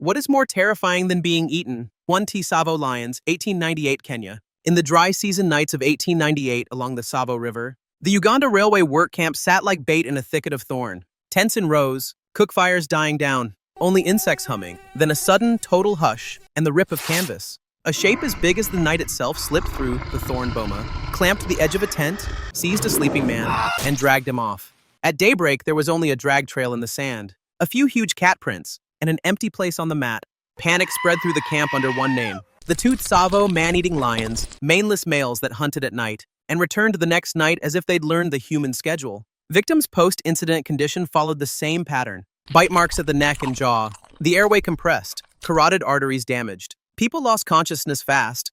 What is more terrifying than being eaten? 1 Tsavo lions, 1898 Kenya. In the dry season nights of 1898 along the Tsavo River, the Uganda Railway work camp sat like bait in a thicket of thorn. Tents in rows, cook fires dying down, only insects humming, then a sudden, total hush, and the rip of canvas. A shape as big as the night itself slipped through the thorn boma, clamped the edge of a tent, seized a sleeping man, and dragged him off. At daybreak, there was only a drag trail in the sand, a few huge cat prints, and an empty place on the mat. Panic spread through the camp under one name. The two Tsavo man-eating lions, maneless males that hunted at night, and returned the next night as if they'd learned the human schedule. Victims' post-incident condition followed the same pattern. Bite marks at the neck and jaw, the airway compressed, carotid arteries damaged. People lost consciousness fast,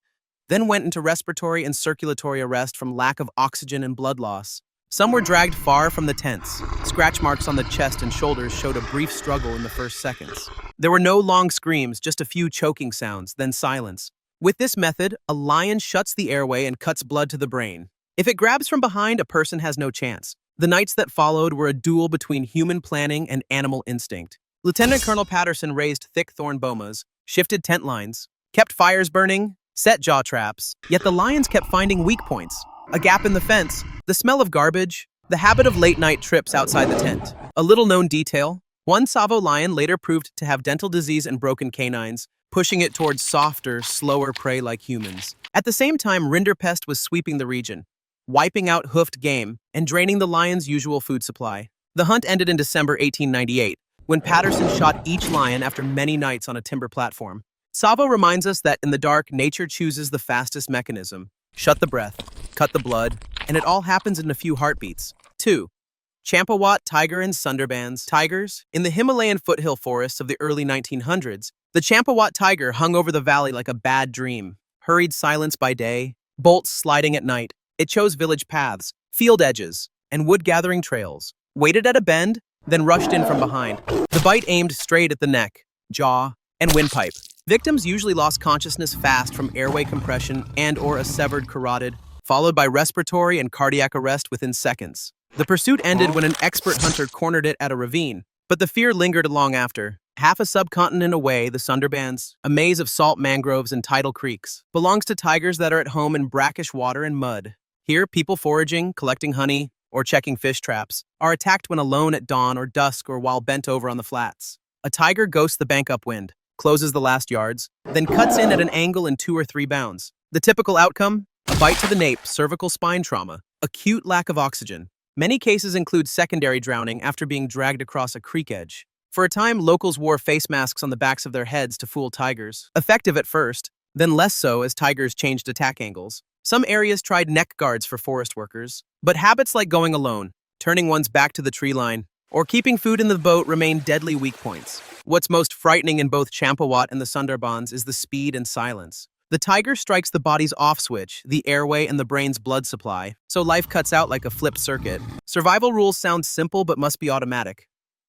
then went into respiratory and circulatory arrest from lack of oxygen and blood loss. Some were dragged far from the tents. Scratch marks on the chest and shoulders showed a brief struggle in the first seconds. There were no long screams, just a few choking sounds, then silence. With this method, a lion shuts the airway and cuts blood to the brain. If it grabs from behind, a person has no chance. The nights that followed were a duel between human planning and animal instinct. Lieutenant Colonel Patterson raised thick thorn bomas, shifted tent lines, kept fires burning, set jaw traps, yet the lions kept finding weak points. A gap in the fence, the smell of garbage, the habit of late-night trips outside the tent. A little-known detail, one Tsavo lion later proved to have dental disease and broken canines, pushing it towards softer, slower prey like humans. At the same time, rinderpest was sweeping the region, wiping out hoofed game and draining the lion's usual food supply. The hunt ended in December 1898, when Patterson shot each lion after many nights on a timber platform. Tsavo reminds us that in the dark, nature chooses the fastest mechanism. Shut the breath, cut the blood, and it all happens in a few heartbeats. 2. Champawat tiger and Sundarbans tigers. In the Himalayan foothill forests of the early 1900s, the Champawat tiger hung over the valley like a bad dream. Hurried silence by day, bolts sliding at night. It chose village paths, field edges, and wood-gathering trails. Waited at a bend, then rushed in from behind. The bite aimed straight at the neck, jaw, and windpipe. Victims usually lost consciousness fast from airway compression and/or a severed carotid, followed by respiratory and cardiac arrest within seconds. The pursuit ended when an expert hunter cornered it at a ravine, but the fear lingered long after. Half a subcontinent away, the Sundarbans, a maze of salt mangroves and tidal creeks, belongs to tigers that are at home in brackish water and mud. Here, people foraging, collecting honey, or checking fish traps are attacked when alone at dawn or dusk or while bent over on the flats. A tiger ghosts the bank upwind, closes the last yards, then cuts in at an angle in 2 or 3 bounds. The typical outcome? A bite to the nape, cervical spine trauma, acute lack of oxygen. Many cases include secondary drowning after being dragged across a creek edge. For a time, locals wore face masks on the backs of their heads to fool tigers. Effective at first, then less so as tigers changed attack angles. Some areas tried neck guards for forest workers, but habits like going alone, turning one's back to the tree line, or keeping food in the boat remain deadly weak points. What's most frightening in both Champawat and the Sundarbans is the speed and silence. The tiger strikes the body's off switch, the airway and the brain's blood supply, so life cuts out like a flipped circuit. Survival rules sound simple but must be automatic.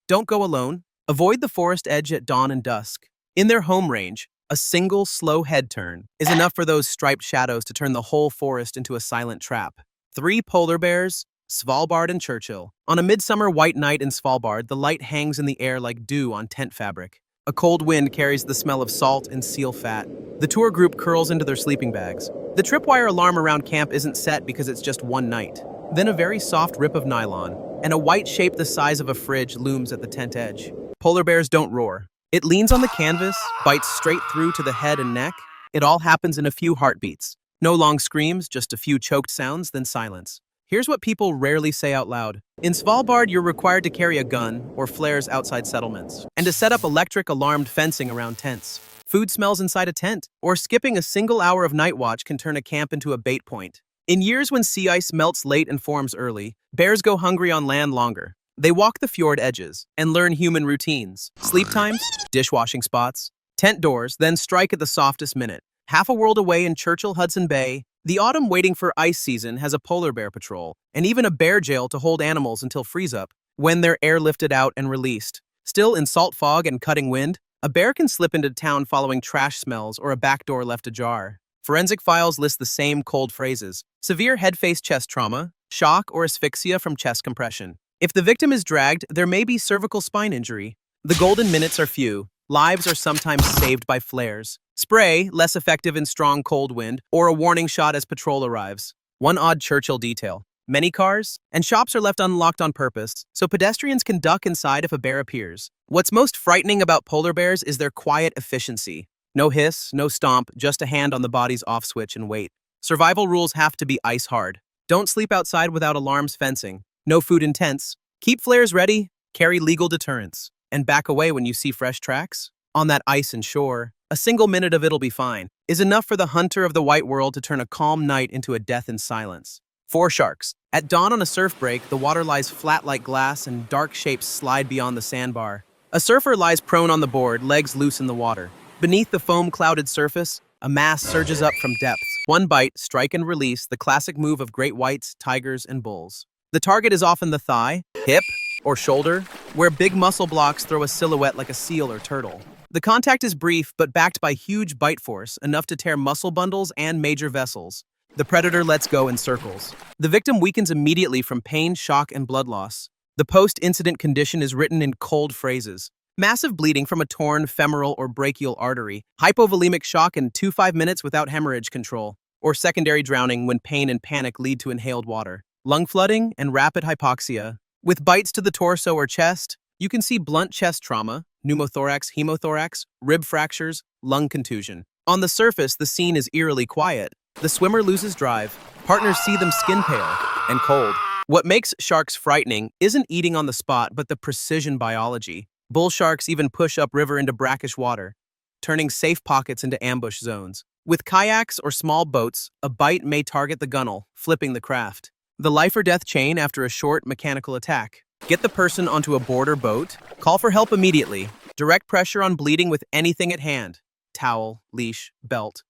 Don't go alone. Avoid the forest edge at dawn and dusk. In their home range, a single slow head turn is enough for those striped shadows to turn the whole forest into a silent trap. 3 polar bears, Svalbard and Churchill. On a midsummer white night in Svalbard, the light hangs in the air like dew on tent fabric. A cold wind carries the smell of salt and seal fat. The tour group curls into their sleeping bags. The tripwire alarm around camp isn't set because it's just one night. Then a very soft rip of nylon, and a white shape the size of a fridge looms at the tent edge. Polar bears don't roar. It leans on the canvas, bites straight through to the head and neck. It all happens in a few heartbeats. No long screams, just a few choked sounds, then silence. Here's what people rarely say out loud. In Svalbard, you're required to carry a gun or flares outside settlements, and to set up electric alarmed fencing around tents. Food smells inside a tent, or skipping a single hour of night watch can turn a camp into a bait point. In years when sea ice melts late and forms early, bears go hungry on land longer. They walk the fjord edges and learn human routines. Sleep times, dishwashing spots, tent doors, then strike at the softest minute. Half a world away in Churchill, Hudson Bay, the autumn waiting for ice season has a polar bear patrol, and even a bear jail to hold animals until freeze-up, when they're airlifted out and released. Still in salt fog and cutting wind, a bear can slip into town following trash smells or a back door left ajar. Forensic files list the same cold phrases: severe head-face-chest trauma, shock or asphyxia from chest compression. If the victim is dragged, there may be cervical spine injury. The golden minutes are few. Lives are sometimes saved by flares. Spray, less effective in strong cold wind, or a warning shot as patrol arrives. One odd Churchill detail. Many cars and shops are left unlocked on purpose, so pedestrians can duck inside if a bear appears. What's most frightening about polar bears is their quiet efficiency. No hiss, no stomp, just a hand on the body's off switch and wait. Survival rules have to be ice hard. Don't sleep outside without alarms fencing. No food in tents. Keep flares ready, carry legal deterrents, and back away when you see fresh tracks. On that ice and shore, a single minute of "it'll be fine" is enough for the hunter of the white world to turn a calm night into a death in silence. 4 sharks. At dawn on a surf break, the water lies flat like glass and dark shapes slide beyond the sandbar. A surfer lies prone on the board, legs loose in the water. Beneath the foam-clouded surface, a mass surges up from depths. One bite, strike and release, the classic move of great whites, tigers, and bulls. The target is often the thigh, hip, or shoulder, where big muscle blocks throw a silhouette like a seal or turtle. The contact is brief, but backed by huge bite force, enough to tear muscle bundles and major vessels. The predator lets go in circles. The victim weakens immediately from pain, shock, and blood loss. The post-incident condition is written in cold phrases. Massive bleeding from a torn femoral or brachial artery, hypovolemic shock in 2-5 minutes without hemorrhage control, or secondary drowning when pain and panic lead to inhaled water. Lung flooding and rapid hypoxia. With bites to the torso or chest, you can see blunt chest trauma, pneumothorax, hemothorax, rib fractures, lung contusion. On the surface, the scene is eerily quiet. The swimmer loses drive. Partners see them skin pale and cold. What makes sharks frightening isn't eating on the spot, but the precision biology. Bull sharks even push upriver into brackish water, turning safe pockets into ambush zones. With kayaks or small boats, a bite may target the gunwale, flipping the craft. The life-or-death chain after a short mechanical attack. Get the person onto a board or boat. Call for help immediately. Direct pressure on bleeding with anything at hand. Towel, leash, belt.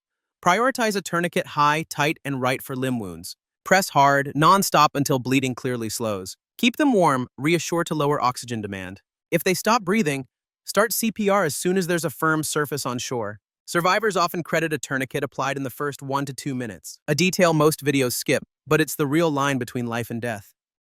Prioritize a tourniquet high, tight, and right for limb wounds. Press hard, non-stop until bleeding clearly slows. Keep them warm, reassure to lower oxygen demand. If they stop breathing, start CPR as soon as there's a firm surface on shore. Survivors often credit a tourniquet applied in the first 1 to 2 minutes, a detail most videos skip, but it's the real line between life and death.